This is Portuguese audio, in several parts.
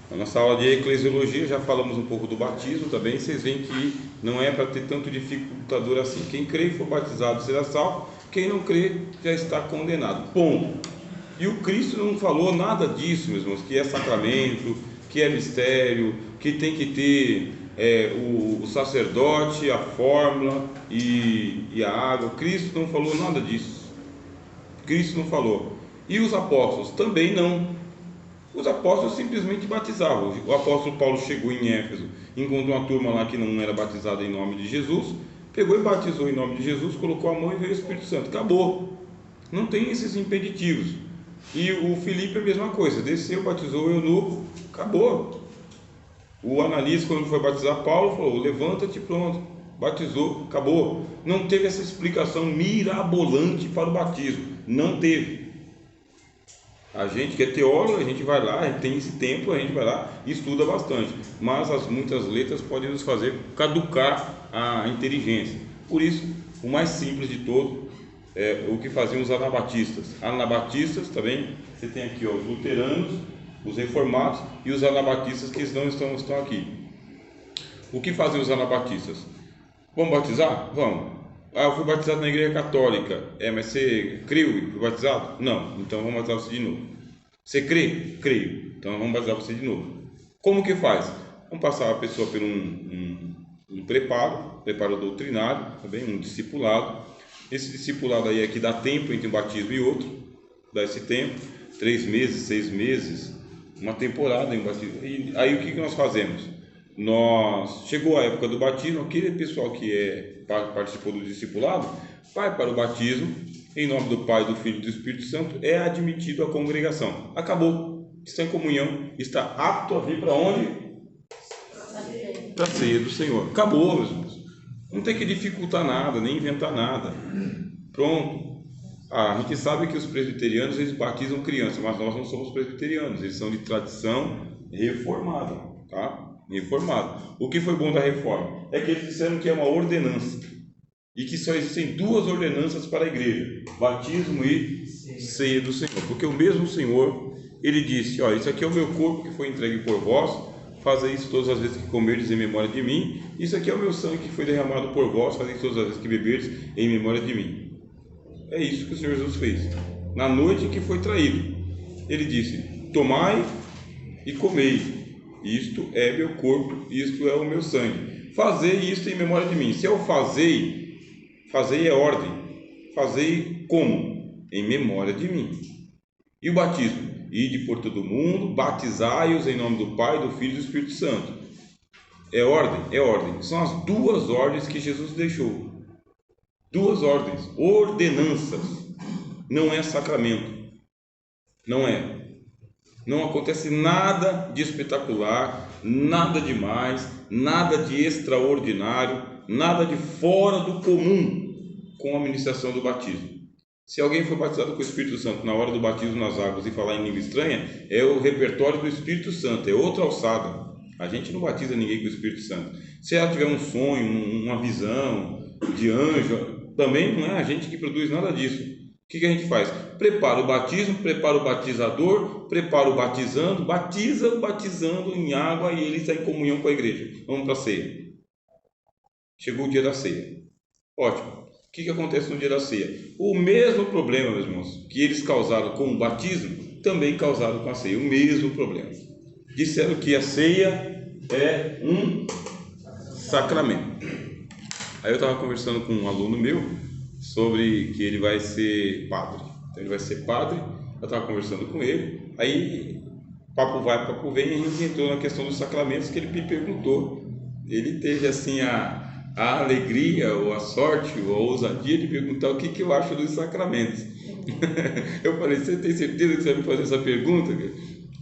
Na nossa aula de eclesiologia já falamos um pouco do batismo também. Vocês veem que não é para ter tanto dificultador assim. Quem crê e for batizado será salvo, quem não crê já está condenado. Ponto. E o Cristo não falou nada disso, meus irmãos, que é sacramento, que é mistério, que tem que ter o sacerdote, a fórmula e a água. Cristo não falou nada disso. Cristo não falou. E os apóstolos também não. Os apóstolos simplesmente batizavam. O apóstolo Paulo chegou em Éfeso, encontrou uma turma lá que não era batizada em nome de Jesus, pegou e batizou em nome de Jesus, colocou a mão e veio o Espírito Santo. Acabou. Não tem esses impeditivos. E o Filipe é a mesma coisa, desceu, batizou o eunuco, acabou. O Ananias, quando foi batizar Paulo, falou: levanta-te, pronto, batizou, acabou. Não teve essa explicação mirabolante para o batismo, não teve. A gente que é teólogo, a gente vai lá, a gente tem esse tempo, a gente vai lá e estuda bastante, mas muitas letras podem nos fazer caducar a inteligência. Por isso, o mais simples de todo é o que faziam os anabatistas. Anabatistas também, você tem aqui os luteranos, os reformados e os anabatistas que não estão aqui. O que fazem os anabatistas? Vamos batizar? Vamos. Eu fui batizado na igreja católica. Mas você creu e foi batizado? Não. Então vamos batizar você de novo. Você crê? Creio. Então vamos batizar você de novo. Como que faz? Vamos passar a pessoa por um preparo doutrinário, também um discipulado. Esse discipulado aí é que dá tempo entre um batismo e outro. Dá esse tempo, 3 meses, 6 meses, uma temporada em um batismo. E aí o que nós fazemos? Chegou a época do batismo, aquele pessoal que participou do discipulado vai para o batismo, em nome do Pai, do Filho e do Espírito Santo, é admitido à congregação. Acabou, está em comunhão, está apto a vir para onde? Para a ceia do Senhor. Acabou, meus irmãos. Não tem que dificultar nada, nem inventar nada. Pronto. A gente sabe que os presbiterianos eles batizam crianças, mas nós não somos presbiterianos, eles são de tradição reformada, tá? Reformado. O que foi bom da reforma é que eles disseram que é uma ordenança e que só existem 2 ordenanças para a igreja: batismo e ceia do Senhor, porque o mesmo Senhor, ele disse: ó, isso aqui é o meu corpo que foi entregue por vós, fazei isso todas as vezes que comerdes em memória de mim. Isso aqui é o meu sangue que foi derramado por vós, fazei isso todas as vezes que beberdes em memória de mim. É isso que o Senhor Jesus fez na noite em que foi traído. Ele disse: tomai e comei, isto é meu corpo, isto é o meu sangue. Fazei isto em memória de mim. Se eu fazei é ordem. Fazei como? Em memória de mim. E o batismo? Ide por todo mundo, batizai-os em nome do Pai, do Filho e do Espírito Santo. É ordem? É ordem. São as 2 ordens que Jesus deixou. 2 ordens, ordenanças. Não é sacramento. Não é. Não acontece nada de espetacular, nada de mais, nada de extraordinário, nada de fora do comum com a ministração do batismo. Se alguém for batizado com o Espírito Santo na hora do batismo nas águas e falar em língua estranha, é o repertório do Espírito Santo, é outra alçada. A gente não batiza ninguém com o Espírito Santo. Se ela tiver um sonho, uma visão de anjo, também não é a gente que produz nada disso. O que a gente faz? Prepara o batismo, prepara o batizador, prepara o batizando, batiza o batizando em água e ele está em comunhão com a igreja. Vamos para a ceia. Chegou o dia da ceia. Ótimo. O que acontece no dia da ceia? O mesmo problema, meus irmãos, que eles causaram com o batismo, também causaram com a ceia. O mesmo problema. Disseram que a ceia é um sacramento. Aí eu estava conversando com um aluno meu sobre que ele vai ser padre. Então ele vai ser padre. Eu estava conversando com ele. Aí papo vai, papo vem, e a gente entrou na questão dos sacramentos que ele me perguntou. Ele teve assim a alegria, ou a sorte, ou a ousadia de perguntar o que eu acho dos sacramentos. Eu falei: você tem certeza que você vai me fazer essa pergunta?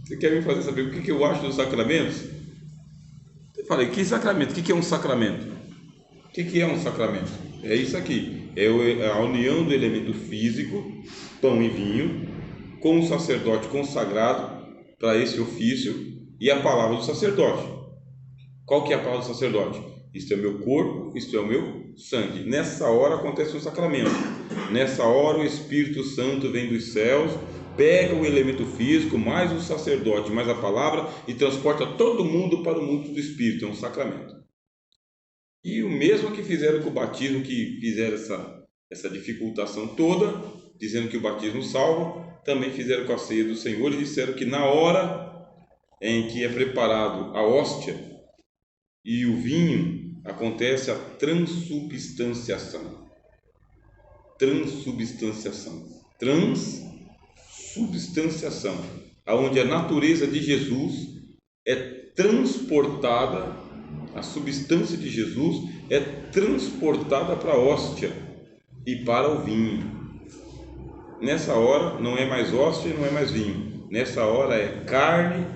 Você quer me fazer essa pergunta? O que eu acho dos sacramentos? Eu falei: que sacramento? O que é um sacramento? O que é um sacramento? É isso aqui, é a união do elemento físico, pão e vinho, com o sacerdote consagrado para esse ofício e a palavra do sacerdote. Qual que é a palavra do sacerdote? Isto é o meu corpo, isto é o meu sangue. Nessa hora acontece um sacramento. Nessa hora o Espírito Santo vem dos céus, pega o elemento físico, mais o sacerdote, mais a palavra, e transporta todo mundo para o mundo do Espírito, é um sacramento. E o mesmo que fizeram com o batismo, que fizeram essa dificultação toda, dizendo que o batismo salva, também fizeram com a ceia do Senhor e disseram que na hora em que é preparado a hóstia e o vinho, acontece a transubstanciação. Transubstanciação, aonde a natureza de Jesus é transportada, a substância de Jesus é transportada para a hóstia e para o vinho. Nessa hora não é mais hóstia e não é mais vinho. Nessa hora é carne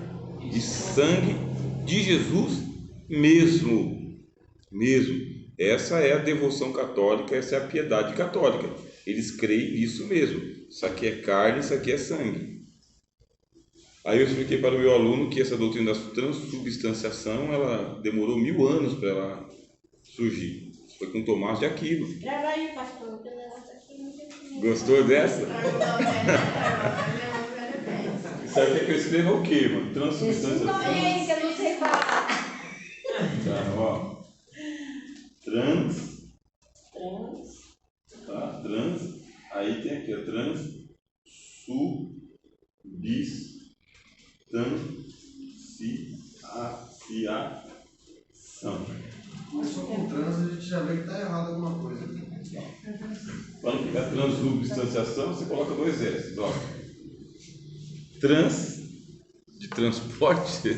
e sangue de Jesus mesmo. Essa é a devoção católica, essa é a piedade católica. Eles creem nisso mesmo. Isso aqui é carne, isso aqui é sangue. Aí eu expliquei para o meu aluno que essa doutrina da transubstanciação, ela demorou 1000 anos para ela surgir. Foi com Tomás de Aquino. Grava aí, pastor, que o negócio aqui não tem. Gostou dessa? Isso aqui é que eu escreva o quê, mano? Transubstanciação. Não é que eu não sei falar. Tá, ó. Trans. Aí tem aqui, ó. Transubstanciação. Mas só com trans a gente já vê que está errado alguma coisa. Quando ficar transubstanciação, você coloca 2 S. Ó. Trans, de transporte,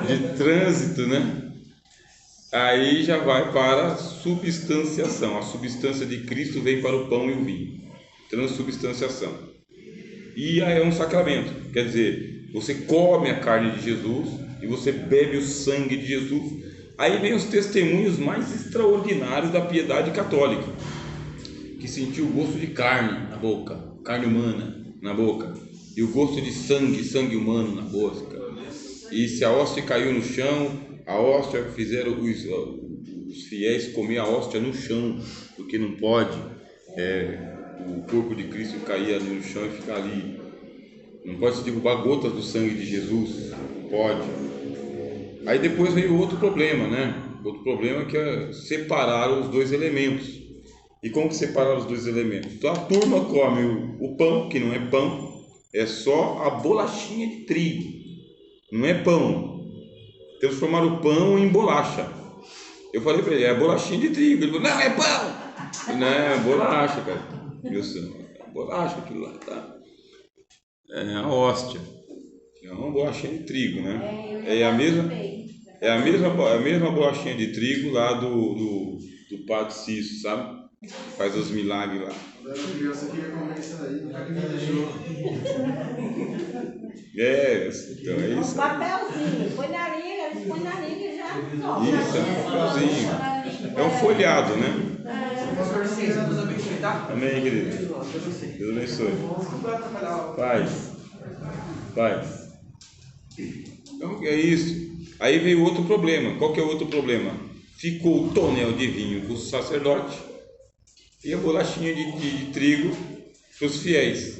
de trânsito, né? Aí já vai para a substanciação. A substância de Cristo vem para o pão e o vinho. Transubstanciação. E aí é um sacramento. Quer dizer, você come a carne de Jesus e você bebe o sangue de Jesus. Aí vem os testemunhos mais extraordinários da piedade católica, que sentiu o gosto de carne na boca, carne humana na boca, e o gosto de sangue humano na boca. E se a hóstia caiu no chão, a hóstia fizeram os fiéis comer a hóstia no chão, porque não pode o corpo de Cristo cair ali no chão e ficar ali. Não pode se derrubar gotas do sangue de Jesus, não pode. Aí depois veio outro problema, né? Outro problema que é separar os 2 elementos. E como que separaram os 2 elementos? Então a turma come o pão, que não é pão, é só a bolachinha de trigo, não é pão. Transformaram o pão em bolacha. Eu falei para ele, é bolachinha de trigo. Ele falou, não, é pão! Não, é bolacha, cara. É bolacha aquilo lá, tá? É a hóstia. É uma bolachinha de trigo, né? É a mesma bolachinha de trigo lá do Padre Cício, sabe? Faz os milagres lá. Quando eu era criança, eu queria comer isso aí, nunca me deixou. Então é isso. Um papelzinho, põe na liga e já resolve. Isso, é um papelzinho. É um folhado, né? Amém, querido. Deus abençoe. Paz. Então é isso. Aí veio outro problema. Qual que é o outro problema? Ficou o tonel de vinho para o sacerdote e a bolachinha de trigo para os fiéis.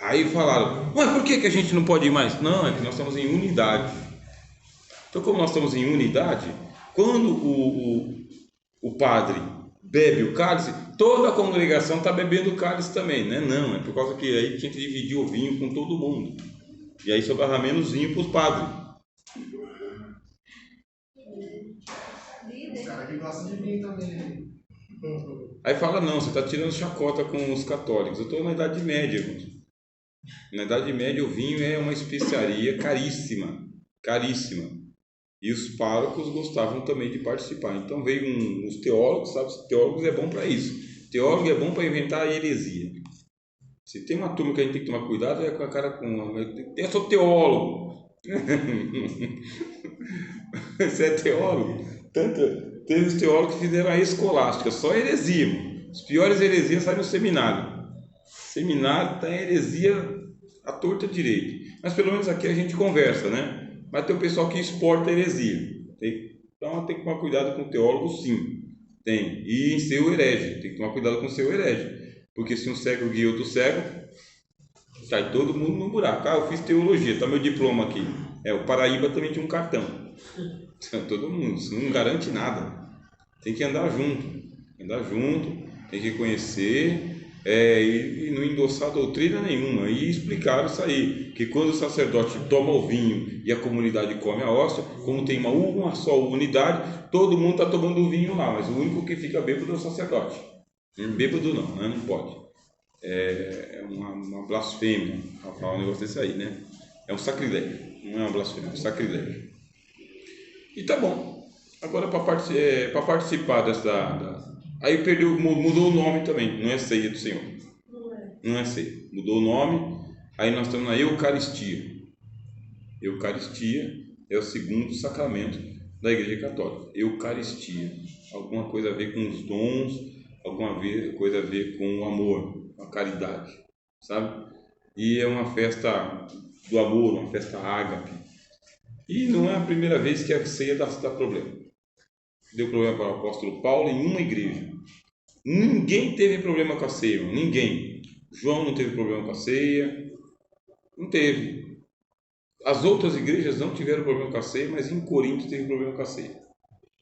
Aí falaram, mas por que a gente não pode ir mais? Não, é que nós estamos em unidade. Então, como nós estamos em unidade, quando o padre bebe o cálice, toda a congregação está bebendo o cálice também, né? Não, é por causa que aí tinha que dividir o vinho com todo mundo. E aí sobrava menos vinho para os padres. Os caras que gostam de vinho também. Aí fala, não, você está tirando chacota com os católicos. Eu estou na Idade Média, irmãos. Na Idade Média o vinho é uma especiaria caríssima. E os párocos gostavam também de participar. Então veio os teólogos, sabe? Os teólogos é bom para isso. Teólogo é bom para inventar a heresia. Se tem uma turma que a gente tem que tomar cuidado, é com a cara com... Eu sou teólogo. Você é teólogo? Teve os teólogos que fizeram a escolástica, só heresia. As piores heresias saem no seminário. Seminário tá heresia à torta direito. Mas pelo menos aqui a gente conversa, né? Mas tem o pessoal que exporta heresia. Então tem que tomar cuidado com o teólogo, sim. Tem. E em seu herege. Tem que tomar cuidado com o seu herege. Porque se um cego guia outro cego, sai todo mundo no buraco. Ah, eu fiz teologia, está meu diploma aqui. O Paraíba também tinha um cartão. Todo mundo, isso não garante nada. Tem que andar junto, tem que conhecer e não endossar doutrina nenhuma. E explicar isso aí, que quando o sacerdote toma o vinho e a comunidade come a hóstia, como tem uma só unidade, todo mundo está tomando o vinho lá, mas o único que fica bêbado é o sacerdote. Bêbado não, né? Não pode. É uma blasfêmia falar um negócio desse aí, né? É um sacrilégio, não é uma blasfêmia, é um sacrilégio. E tá bom. Agora para participar aí mudou o nome também, não é ceia do Senhor. Não é ceia, mudou o nome. Aí nós estamos na Eucaristia. Eucaristia é o segundo sacramento da Igreja Católica. Eucaristia, alguma coisa a ver com os dons, alguma coisa a ver com o amor, com a caridade, sabe? E é uma festa do amor, uma festa ágape. E não é a primeira vez que a ceia dá problema. Deu problema para o apóstolo Paulo em uma igreja. Ninguém teve problema com a ceia, ninguém. João não teve problema com a ceia, não teve. As outras igrejas não tiveram problema com a ceia, mas em Corinto teve problema com a ceia.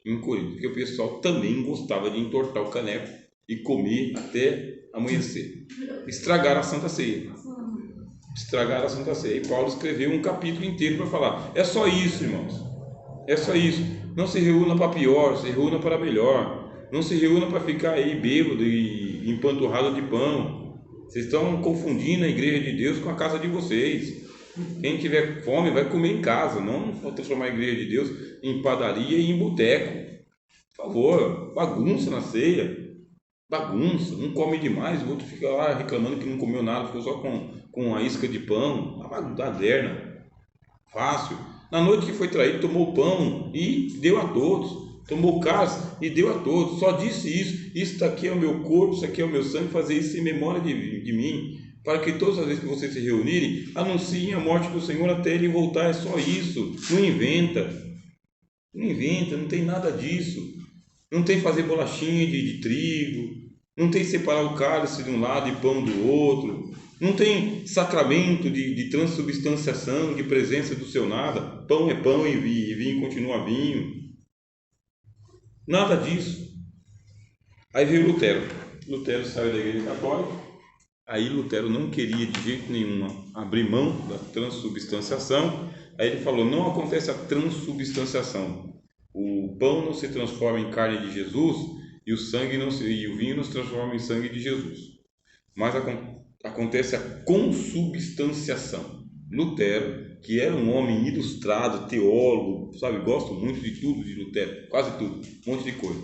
Em Corinto, porque o pessoal também gostava de entortar o caneco e comer até amanhecer. Estragaram a Santa Ceia. E Paulo escreveu um capítulo inteiro para falar: é só isso, irmãos. É só isso. Não se reúna para pior, se reúna para melhor. Não se reúna para ficar aí bêbado e empanturrado de pão. Vocês estão confundindo a igreja de Deus com a casa de vocês. Quem tiver fome vai comer em casa, não transformar a igreja de Deus em padaria e em boteco. Por favor, bagunça na ceia. Bagunça, um come demais, o outro fica lá reclamando que não comeu nada, ficou só com a isca de pão. Uma baderna. Fácil. Na noite que foi traído, tomou pão e deu a todos. Tomou cálice e deu a todos. Só disse isso: isso aqui é o meu corpo, isso aqui é o meu sangue. Fazer isso em memória de mim, para que todas as vezes que vocês se reunirem, anunciem a morte do Senhor até Ele voltar. É só isso. Não inventa, não tem nada disso. Não tem fazer bolachinha de trigo, não tem separar o cálice de um lado e pão do outro. Não tem sacramento de transubstanciação, de presença do seu nada. Pão é pão e vinho continua vinho. Nada disso. Aí veio Lutero. Lutero saiu da Igreja Católica. Aí Lutero não queria de jeito nenhum abrir mão da transubstanciação. Aí ele falou: não acontece a transubstanciação. O pão não se transforma em carne de Jesus e o vinho não se transforma em sangue de Jesus. Mas acontece a consubstanciação. Lutero, que era um homem ilustrado, teólogo, sabe, gosto muito de tudo de Lutero, quase tudo, um monte de coisa.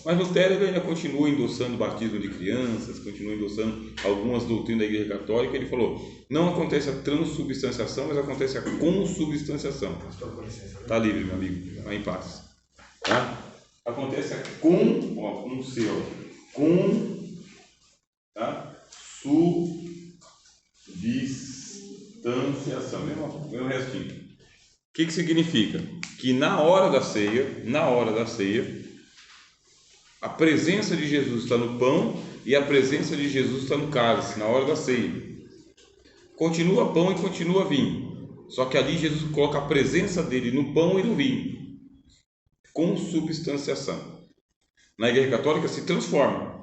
Mas Lutero ainda continua endossando o batismo de crianças, continua endossando algumas doutrinas da Igreja Católica. Ele falou: não acontece a transubstanciação, mas acontece a consubstanciação. Está livre, meu amigo, vai em paz. Tá? Acontece a consubstanciação, mesmo restinho. O que significa? Que na hora da ceia, a presença de Jesus está no pão e a presença de Jesus está no cálice, na hora da ceia. Continua pão e continua vinho, só que ali Jesus coloca a presença dele no pão e no vinho. Consubstanciação. Na Igreja Católica se transforma.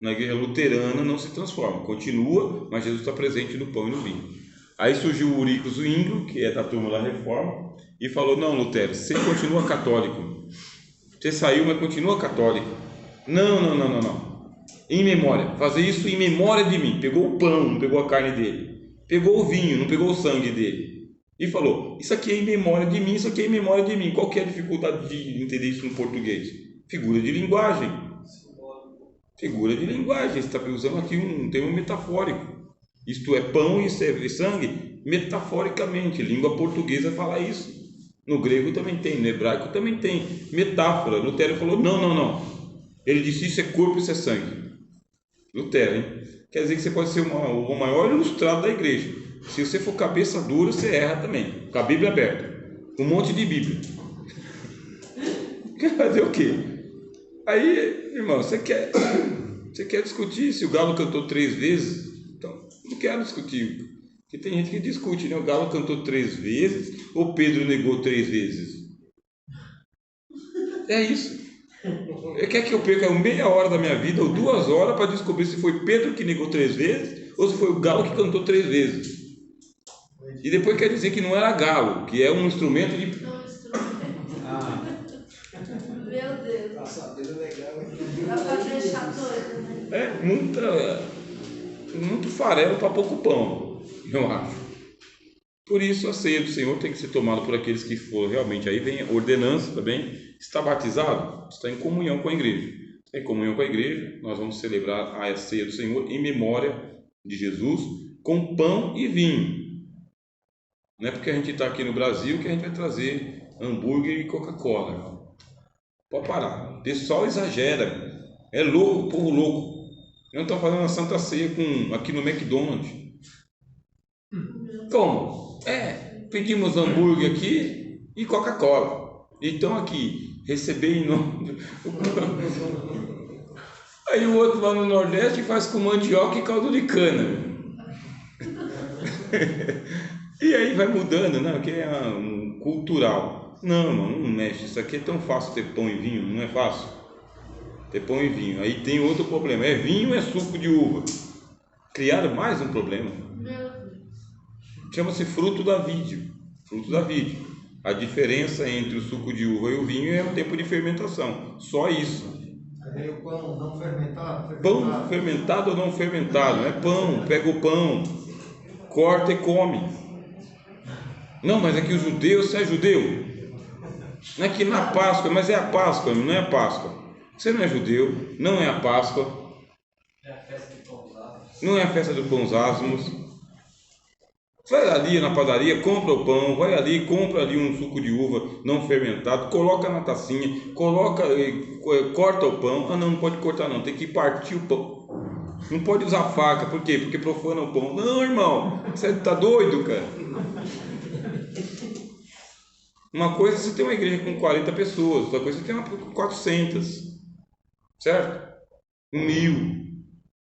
Na Igreja Luterana não se transforma. Continua, mas Jesus está presente no pão e no vinho. Aí surgiu o Eurico Zwingli, que é da turma da Reforma, e falou: não, Lutero, você continua católico. Você saiu, mas continua católico. Não. Em memória. Fazer isso em memória de mim. Pegou o pão, não pegou a carne dele. Pegou o vinho, não pegou o sangue dele. E falou: isso aqui é em memória de mim, isso aqui é em memória de mim. Qual que é a dificuldade de entender isso no português? Figura de linguagem. Você está usando aqui um termo metafórico. Isto é pão e sangue metaforicamente. Língua portuguesa fala isso. No grego também tem, no hebraico também tem. Metáfora. Lutero falou: não. Ele disse: isso é corpo, isso é sangue. Lutero, hein? Quer dizer que você pode ser o maior ilustrado da igreja. Se você for cabeça dura, você erra também. Com a Bíblia aberta. Um monte de Bíblia. Quer fazer o quê? Aí, irmão, você quer Você quer discutir se o Galo cantou 3 vezes? Então, não quero discutir. Porque tem gente que discute, né? O Galo cantou 3 vezes ou Pedro negou 3 vezes? É isso. Quer que eu perca meia hora da minha vida ou 2 horas para descobrir se foi Pedro que negou 3 vezes ou se foi o Galo que cantou 3 vezes? E depois quer dizer que não era galo, que é um instrumento de... Meu Deus. Tá sabendo legal. Dá pra deixar doido, né? Muito farelo para pouco pão, eu acho. Por isso a ceia do Senhor tem que ser tomada por aqueles que foram realmente. Aí vem a ordenança também. Está batizado? Está em comunhão com a igreja. Está em comunhão com a igreja, nós vamos celebrar a ceia do Senhor em memória de Jesus com pão e vinho. Não é porque a gente está aqui no Brasil que a gente vai trazer hambúrguer e Coca-Cola. Pode parar. O pessoal exagera. É louco, povo louco. Não estão fazendo a Santa Ceia aqui no McDonald's. Como? Pedimos hambúrguer aqui e Coca-Cola. Então aqui, receber em nome... Aí o outro lá no Nordeste faz com mandioca e caldo de cana. E aí vai mudando, né? Que é um cultural. Não, mano, não mexe. Isso aqui é tão fácil ter pão e vinho, não é fácil? Ter pão e vinho. Aí tem outro problema. É vinho ou é suco de uva? Criaram mais um problema. Chama-se fruto da vide. Fruto da vide. A diferença entre o suco de uva e o vinho é o tempo de fermentação. Só isso. Aí o pão não fermentado? Pão fermentado ou não fermentado? Não é pão. Pega o pão, corta e come. Não, mas é que os judeus, você é judeu? Não é que na Páscoa, mas é a Páscoa, não é a Páscoa. Você não é judeu, não é a Páscoa. É a festa do pão asmos. Não é a festa do pão asmos. Vai ali na padaria, compra o pão, vai ali, compra ali um suco de uva não fermentado, coloca na tacinha, corta o pão. Ah, não pode cortar não, tem que partir o pão. Não pode usar faca, por quê? Porque profana o pão. Não, irmão, você tá doido, cara? Uma coisa é você tem uma igreja com 40 pessoas, outra coisa é você tem uma com 400, certo? 1000.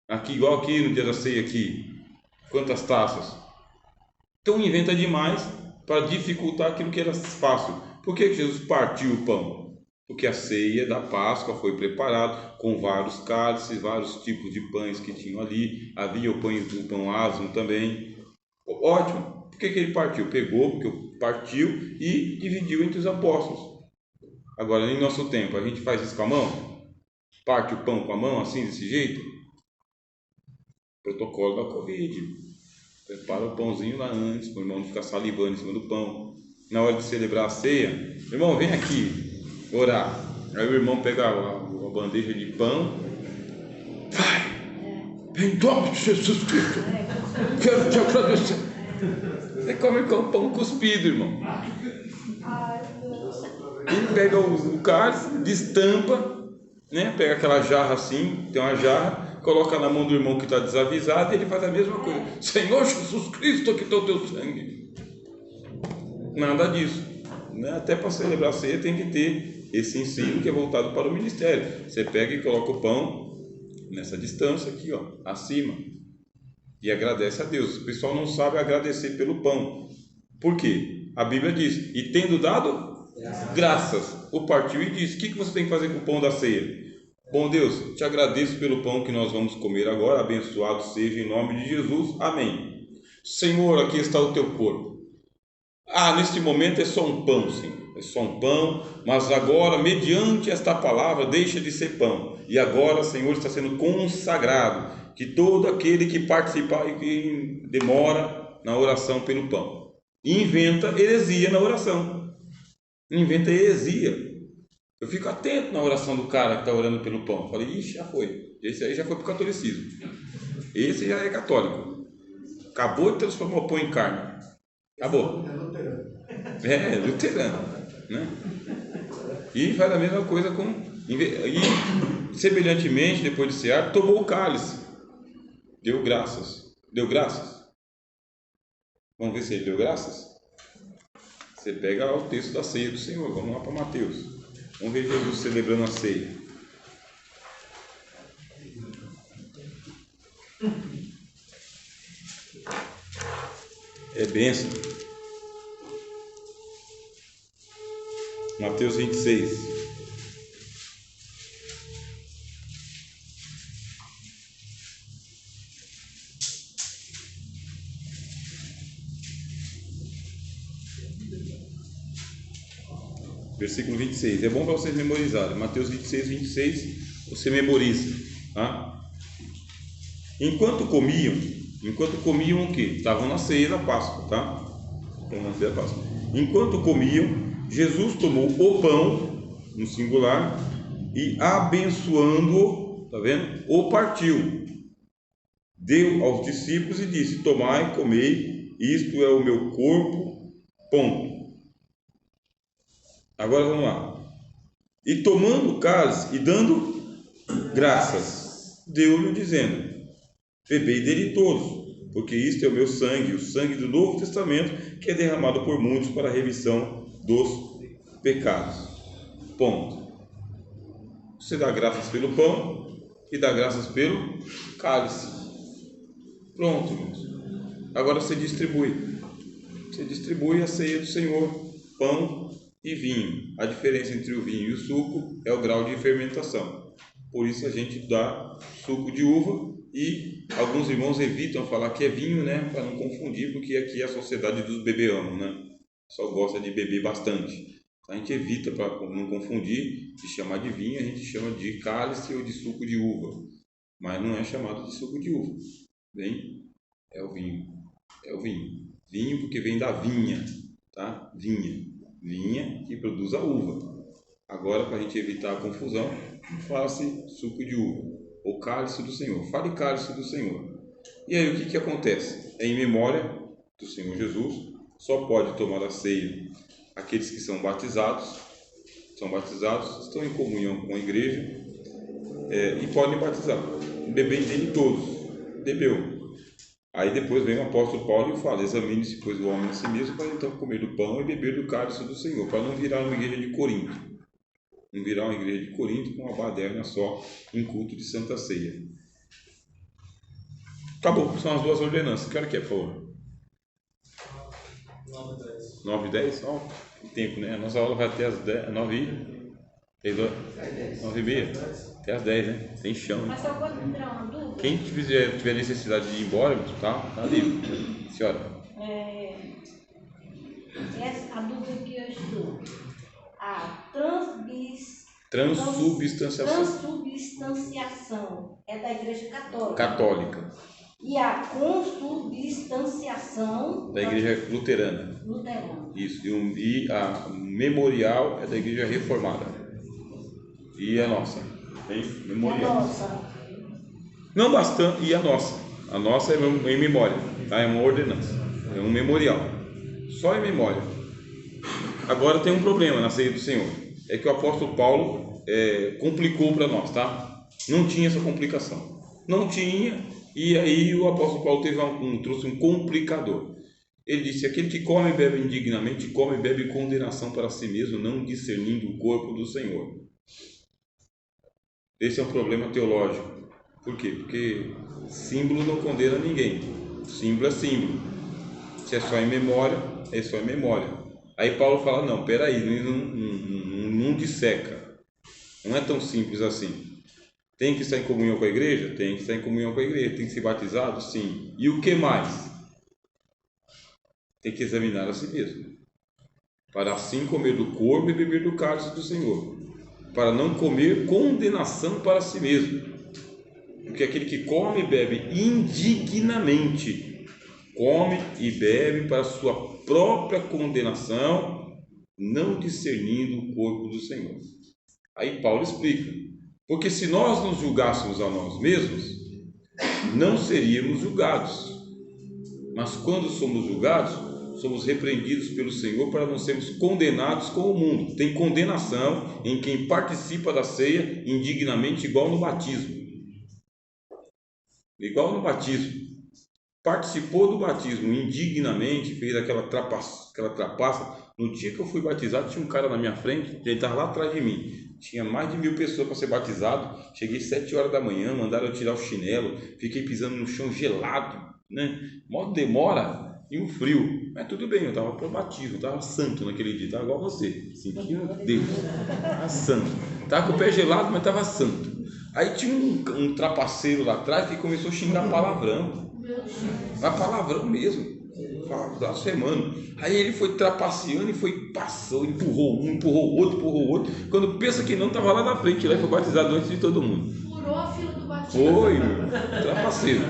Aqui, igual aqui no dia da ceia aqui. Quantas taças? Então inventa demais para dificultar aquilo que era fácil. Por que Jesus partiu o pão? Porque a ceia da Páscoa foi preparada com vários cálices, vários tipos de pães que tinham ali. Havia o pão asmo também. Ótimo. Por que ele partiu? Partiu e dividiu entre os apóstolos. Agora, em nosso tempo, a gente faz isso com a mão? Parte o pão com a mão, assim, desse jeito? Protocolo da Covid. Prepara o pãozinho lá antes, para o irmão não ficar salivando em cima do pão. Na hora de celebrar a ceia, irmão, vem aqui orar. Aí o irmão pega a bandeja de pão. Pai, em nome de Jesus Cristo, quero te agradecer. Você come com o pão cuspido, irmão. E pega o cálice, destampa, né? Pega aquela jarra assim, tem uma jarra. Coloca na mão do irmão que está desavisado e ele faz a mesma coisa. Senhor Jesus Cristo, aqui está o teu sangue. Nada disso. Né? Até para celebrar a ceia tem que ter esse ensino que é voltado para o ministério. Você pega e coloca o pão nessa distância aqui, ó, acima. E agradece a Deus. O pessoal não sabe agradecer pelo pão. Por quê? A Bíblia diz, e tendo dado graças, o partiu e disse, o que você tem que fazer com o pão da ceia? Bom Deus, te agradeço pelo pão que nós vamos comer agora, abençoado seja em nome de Jesus, amém. Senhor, aqui está o teu corpo. Neste momento é só um pão, sim, é só um pão, mas agora, mediante esta palavra, deixa de ser pão, e agora, Senhor, está sendo consagrado, que todo aquele que participar e que demora na oração pelo pão, inventa heresia na oração, inventa heresia. Eu fico atento na oração do cara que está orando pelo pão. Falei, ixi, já foi. Esse aí já foi para o catolicismo. Esse já é católico. Acabou de transformar o pão em carne. Acabou. É luterano. É, luterano. Né? E faz a mesma coisa com... E, semelhantemente, depois de cear, tomou o cálice. Deu graças. Deu graças? Vamos ver se ele deu graças? Você pega o texto da ceia do Senhor. Vamos lá para Mateus. Vamos ver Jesus celebrando a ceia. É bênção. Mateus 26. Versículo 26. É bom para vocês memorizarem. Mateus 26, 26, você memoriza. Tá? Enquanto comiam o quê? Estavam na ceia da Páscoa, tá? Estavam na ceia da Páscoa. Enquanto comiam, Jesus tomou o pão, no singular, e abençoando-o, tá vendo? O partiu. Deu aos discípulos e disse: tomai, comei, isto é o meu corpo, ponto. Agora vamos lá. E tomando o cálice e dando graças, deu-lhe dizendo: bebei dele todos, porque isto é o meu sangue, o sangue do Novo Testamento, que é derramado por muitos para a remissão dos pecados. Ponto. Você dá graças pelo pão e dá graças pelo cálice. Pronto, irmãos. Agora você distribui. Você distribui a ceia do Senhor, pão e vinho. A diferença entre o vinho e o suco é o grau de fermentação. Por isso a gente dá suco de uva, e alguns irmãos evitam falar que é vinho, né, para não confundir, porque aqui é a sociedade dos bebeamos, né? Só gosta de beber bastante. Então a gente evita para não confundir, de chamar de vinho, a gente chama de cálice ou de suco de uva, mas não é chamado de suco de uva. Bem, é o vinho. É o vinho. Vinho porque vem da vinha, tá? Vinha que produz a uva. Agora, para a gente evitar a confusão, fala-se suco de uva, ou cálice do Senhor. Fale cálice do Senhor. E aí o que acontece? É em memória do Senhor Jesus. Só pode tomar a ceia aqueles que são batizados, estão em comunhão com a igreja, e podem batizar. Bebei dele todos. Bebeu. Aí depois vem o apóstolo Paulo e fala: examine-se, pois, o homem a si mesmo, para então comer do pão e beber do cálice do Senhor, para não virar uma igreja de Corinto. Não virar uma igreja de Corinto com uma baderna só em culto de Santa Ceia. Acabou, são as duas ordenanças. Que hora que é, por favor? 9h10. 9h10? Ó, que tempo, né? A nossa aula vai até as 9h30. 9h30? Até as 10, né? Tem chão, né? Mas eu vou entrar uma dúvida. Quem tiver necessidade de ir embora, tá livre. Senhora. A dúvida que eu estou. A transubstanciação é da Igreja Católica. E a consubstanciação da Igreja Luterana. Isso. E a memorial é da Igreja Reformada. E a nossa? Hein? Memorial. A nossa. Não bastante. E a nossa? A nossa é em memória. Tá? É uma ordenança. É um memorial. Só em memória. Agora tem um problema na ceia do Senhor. É que o apóstolo Paulo complicou para nós, tá? Não tinha essa complicação. Não tinha. E aí o apóstolo Paulo trouxe um complicador. Ele disse: aquele que come e bebe indignamente, come e bebe condenação para si mesmo, não discernindo o corpo do Senhor. Esse é um problema teológico. Por quê? Porque símbolo não condena ninguém. Símbolo é símbolo. Se é só em memória, é só em memória. Aí Paulo fala: não, peraí, não disseca. Não é tão simples assim. Tem que estar em comunhão com a igreja? Tem que estar em comunhão com a igreja. Tem que ser batizado? Sim. E o que mais? Tem que examinar a si mesmo, para assim comer do corpo e beber do cálice do Senhor, para não comer condenação para si mesmo. Porque aquele que come e bebe indignamente, come e bebe para sua própria condenação, não discernindo o corpo do Senhor. Aí Paulo explica: porque se nós nos julgássemos a nós mesmos, não seríamos julgados. Mas quando somos julgados, somos repreendidos pelo Senhor para não sermos condenados com o mundo. Tem condenação em quem participa da ceia indignamente, igual no batismo. Igual no batismo. participou do batismo indignamente, fez aquela trapaça. No dia que eu fui batizado, tinha um cara na minha frente, ele estava lá atrás de mim. Tinha mais de 1000 pessoas para ser batizado. Cheguei 7 horas da manhã, mandaram eu tirar o chinelo, fiquei pisando no chão gelado, né? Mó demora e um frio. Mas tudo bem, eu estava para o batismo, estava santo naquele dia, estava igual você, sentindo Deus, estava santo. Estava com o pé gelado, mas estava santo. Aí tinha um trapaceiro lá atrás que começou a xingar palavrão. Mas palavrão mesmo. Blasfemando. Aí ele foi trapaceando e passou, empurrou um, empurrou o outro. Quando pensa que não, estava lá na frente, lá e foi batizado antes de todo mundo. Furou a fila do batismo. Foi, meu, trapaceiro.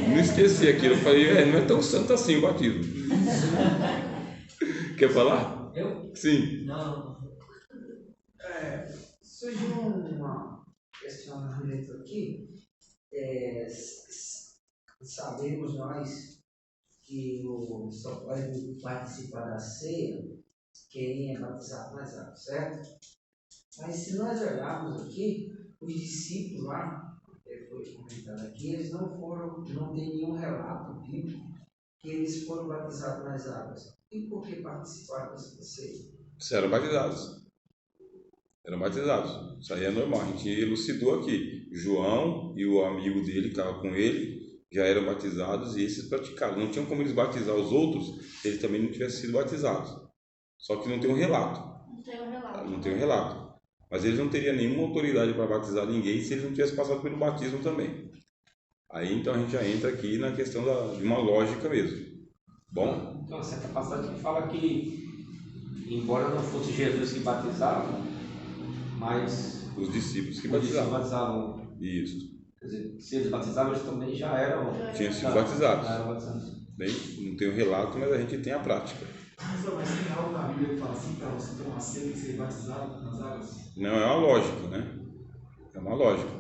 Não esqueci aquilo. Eu falei, não é tão santo assim o batismo. Quer falar? Eu? Sim. Não. Surgiu uma questionamento aqui. Sabemos nós que só pode participar da ceia quem é batizado nas águas, certo? Mas se nós olharmos aqui, os discípulos lá, foi comentado aqui, eles não tem nenhum relato bíblico que eles foram batizados nas águas. E por que participaram dessa ceia? Eram batizados. Eram batizados. Isso aí é normal. A gente elucidou aqui. João e o amigo dele que estava com ele já eram batizados e esses praticaram. Não tinham como eles batizar os outros se eles também não tivessem sido batizados. Só que não tem um relato. Não tem um relato. Mas eles não teriam nenhuma autoridade para batizar ninguém se eles não tivessem passado pelo batismo também. Aí então a gente já entra aqui na questão de uma lógica mesmo. Bom? Então, certa passagem que fala que, embora não fosse Jesus que batizava, mas os discípulos que os discípulos batizavam. batizavam. Isso. Quer dizer, se eles batizavam, eles também já eram. Tinham sido batizados. Já eram batizados. Bem, não tem o relato, mas a gente tem a prática. Mas tem algo na Bíblia que fala assim, para você ter uma ceia tem que ser batizado nas águas? Não, é uma lógica, né? É uma lógica.